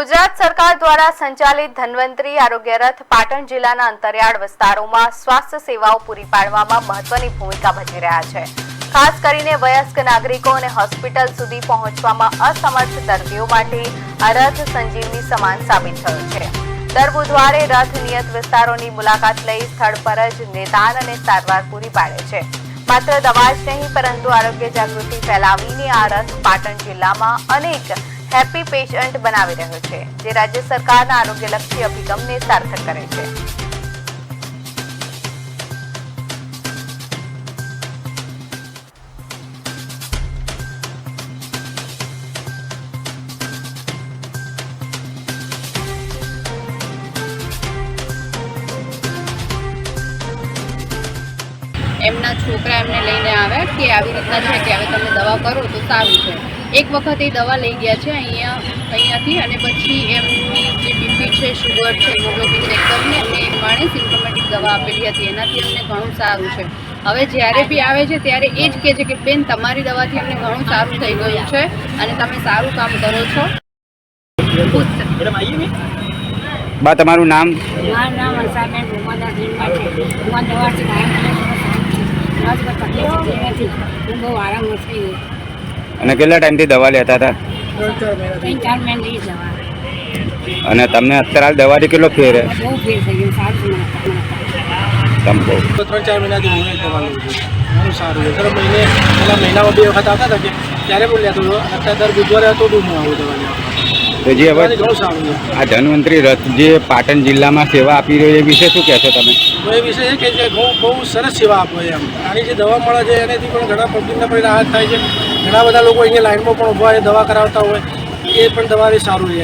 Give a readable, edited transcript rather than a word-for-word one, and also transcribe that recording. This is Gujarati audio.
ગુજરાત સરકાર દ્વારા સંચાલિત ધન્વંતરી આરોગ્ય રથ પાટણ જિલ્લાના અંતરિયાળ વિસ્તારોમાં સ્વાસ્થ્ય સેવાઓ પૂરી પાડવામાં મહત્વની ભૂમિકા ભજવી રહ્યા છે। ખાસ કરીને વયસ્ક નાગરિકો અને હોસ્પિટલ સુધી પહોંચવામાં અસમર્થ દર્દીઓ માટે આ રથ સંજીવની સમાન સાબિત થયો છે। દર બુધવારે રથ નિયત વિસ્તારોની મુલાકાત લઈ સ્થળ પર જ નિદાન અને સારવાર પૂરી પાડે છે। માત્ર દવા જ નહીં પરંતુ આરોગ્ય જાગૃતિ ફેલાવીને આ રથ પાટણ જિલ્લામાં અનેક હેપી પેશન્ટ બનાવી રહ્યો છે, જે રાજ્ય સરકારના આરોગ્યલક્ષી અભિગમને સાર્થક કરે છે। એમના છોકરા એમને લઈને આવ્યા કે આવી રીતના છે કે હવે તમે દવા કરો તો સારું છે। એક વખત એ દવા લઈ ગયા છે અહીંયાથી અને પછી એમની જે બીપી છે, શુગર છે, હિમોગ્લોબિન ચેક કરીને એમને એક માણે સિમ્પટોમેટિક દવા આપેલી હતી, એનાથી અમને ઘણું સારું છે। હવે જ્યારે બી આવે છે ત્યારે એ જ કહે છે કે બેન તમારી દવાથી અમને ઘણું સારું થઈ ગયું છે અને તમે સારું કામ કરો છો। બા તમારું નામ? મારું નામ હંસાબેન ભૂમાદાસ લીંબા છે। હું દવાથી હું બહુ આરામ થઈ ગયો અને કેટલા ટાઈમથી દવા લેતા હતા? 3-4 મહિનાથી દવા અને તમને અત્યારે દવાથી કેટલો ફેર? બહુ ફેર થઈ ગયો, સારું તમે કહો। 3-4 મહિનાથી હું દવા લઉં છું, ઘણું સારું છે। દર મહિને પહેલાં મહિનામાં 2 વખત આવતા હતા કે ત્યારે પણ લેતો હતો, અત્યારે દર બુધવારે હતો તો હું આવું દવા લેવા। તો જે હવે ઘણું સારું છે। આ ધન્વંતરી રથ જે પાટણ જિલ્લામાં સેવા આપી રહ્યો એ વિશે શું કહેશો તમે? તો એ વિષય છે કે જે બહુ સરસ સેવા આપો છે એમ। આની જે દવા મળે છે એનાથી પણ ઘણા પબ્લિકને પણ રાહત થાય છે। ઘણા બધા લોકો અહીંયા લાઈનમાં પણ ઊભા હોય, દવા કરાવતા હોય, એ પણ દવાથી સારું રહે।